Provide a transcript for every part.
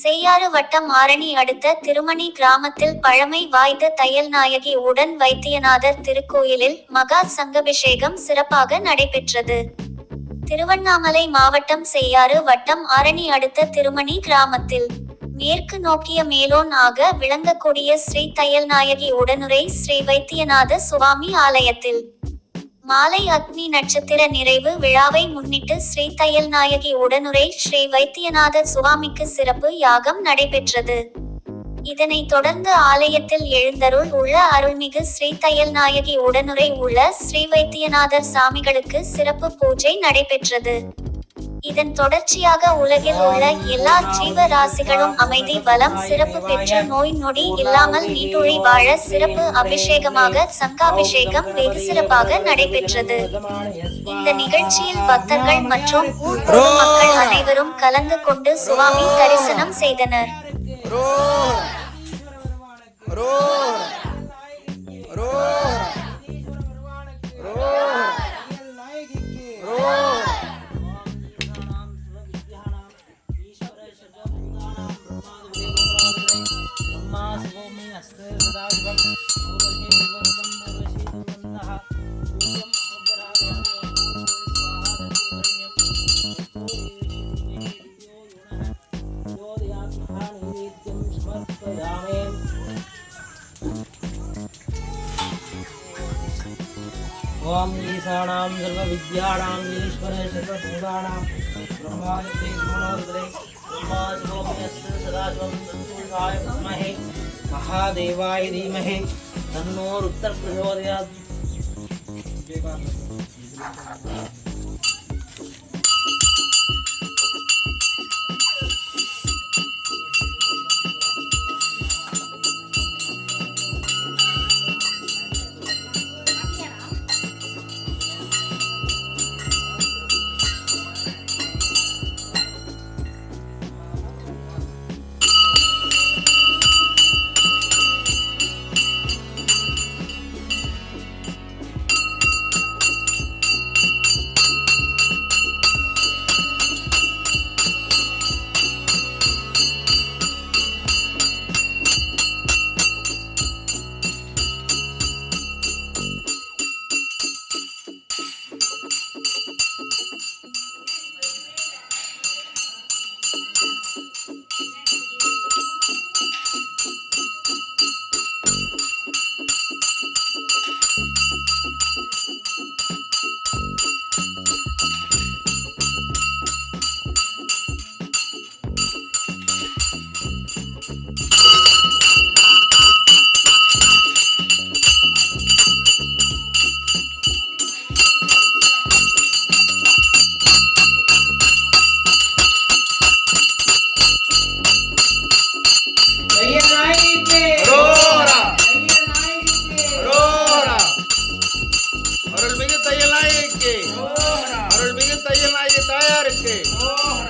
செய்யாறு வட்டம் ஆரணி அடுத்த திருமணி கிராமத்தில் பழமை வாய்ந்த தையல்நாயகி உடன் வைத்தியநாதர் திருக்கோயிலில் மகா சங்கபிஷேகம் சிறப்பாக நடைபெற்றது. திருவண்ணாமலை மாவட்டம் செய்யாறு வட்டம் ஆரணி அடுத்த திருமணி கிராமத்தில் மேற்கு நோக்கிய மேலோன் ஆக விளங்கக்கூடிய ஸ்ரீ தையல்நாயகி உடனுரை ஸ்ரீ வைத்தியநாத சுவாமி ஆலயத்தில் மாலை அக்னி நட்சத்திர நிறைவு விழாவை முன்னிட்டு ஸ்ரீ தையல்நாயகி உடனுரை ஸ்ரீ வைத்தியநாதர் சுவாமிக்கு சிறப்பு யாகம் நடைபெற்றது. இதனைத் தொடர்ந்து ஆலயத்தில் எழுந்தருள் உள்ள அருள்மிகு ஸ்ரீ தையல்நாயகி உடனுரை உள்ள ஸ்ரீ வைத்தியநாதர் சாமிகளுக்கு சிறப்பு பூஜை நடைபெற்றது. இதன் தொடர்ச்சியாக உலகில் உள்ள எல்லா ஜீவ ராசிகளும் அமைதி பலம் சிறப்பு பெற்று நோய் நொடி இல்லாமல் நீடூழி வாழ சிறப்பு அபிஷேகமாக சங்காபிஷேகம் வெகு சிறப்பாக நடைபெற்றது. இந்த நிகழ்ச்சியில் பக்தர்கள் மற்றும் ஊர் பொதுமக்கள் அனைவரும் கலந்து கொண்டு சுவாமி தரிசனம் செய்தனர். ओम ईशानां सर्वविद्यानां ईश्वरे सर्वभूतानां ब्रह्मादिते मनोदरे ब्रह्मादिगोमयस्य सदाशिवं तत्पुरुषाय विद्महे महादेवाय धीमहि तन्नो रुद्रः प्रचोदयात्।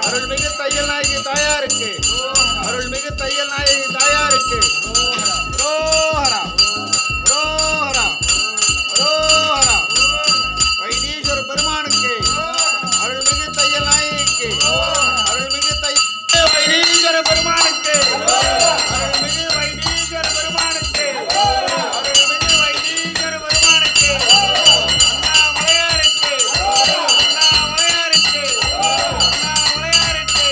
அருள்மிகு தையல்நாயகி தாயாருக்கு அருள்மிகு தையல்நாயகி தாயாருக்கு ரோஹரா ரோஹரா ரோஹரா. வைத்தீஸ்வர பெருமானுக்கு அருள்மிகு தையல்நாயகிக்கு அருள்மிகு வைத்தீஸ்வர பெருமானுக்கு அருள்மிகு வைத்தீஸ்வர பெருமானுக்கு அருள்மிகு வைத்தீஸ்வர பெருமானுக்கு அண்ணாமலையாருக்கு அண்ணாமலையாருக்கு அண்ணாமலையாருக்கு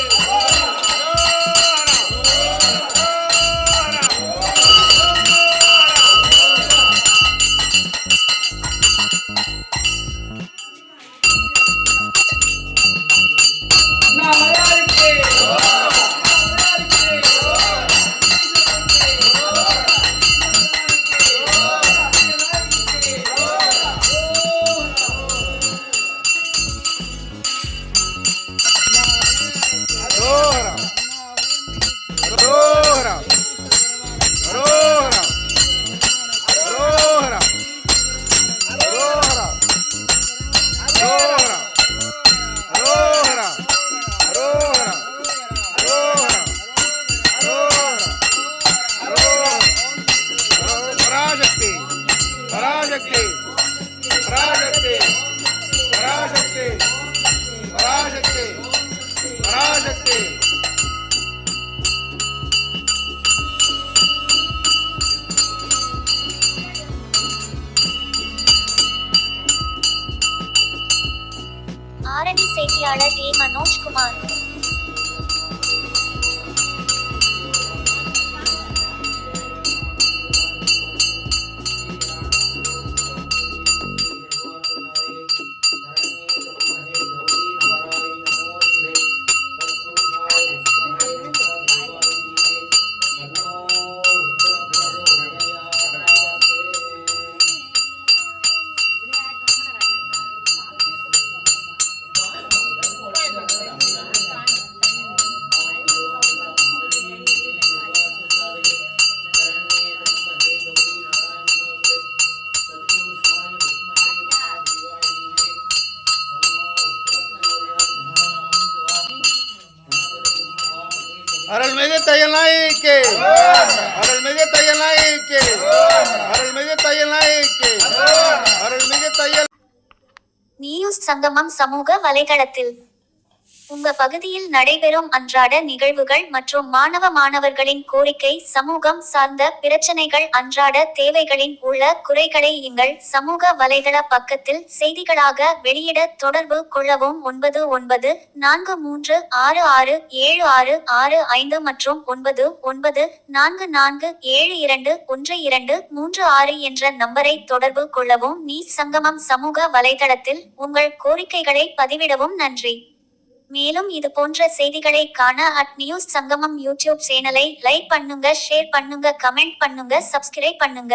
ராஜ்குமார். அருள்மிகு தையல் நாயகிக்கு அருள்மிகு தையல் நாயகிக்கு அருள்மிகு தையல் நாயகிக்கு அருள்மிகு தையல் நியூஸ் சங்கமம் சமூக வலைதளத்தில் உங்க பகுதியில் நடைபெறும் அன்றாட நிகழ்வுகள் மற்றும் மாணவர்களின் கோரிக்கை, சமூகம் சார்ந்த பிரச்சனைகள், அன்றாட தேவைகளின் உள்ள குறைகளை எங்கள் சமூக வலைதள பக்கத்தில் செய்திகளாக வெளியிட தொடர்பு கொள்ளவும். 9943667665 மற்றும் 9944721236 என்ற நம்பரை தொடர்பு கொள்ளவும். நியூஸ் சங்கமம் சமூக வலைதளத்தில் உங்கள் கோரிக்கைகளை பதிவிடவும். நன்றி. மேலும் இது போன்ற செய்திகளை காண @நியூஸ் சங்கமம் யூடியூப் சேனலை லைக் பண்ணுங்க, ஷேர் பண்ணுங்க, கமெண்ட் பண்ணுங்க, சப்ஸ்கிரைப் பண்ணுங்க.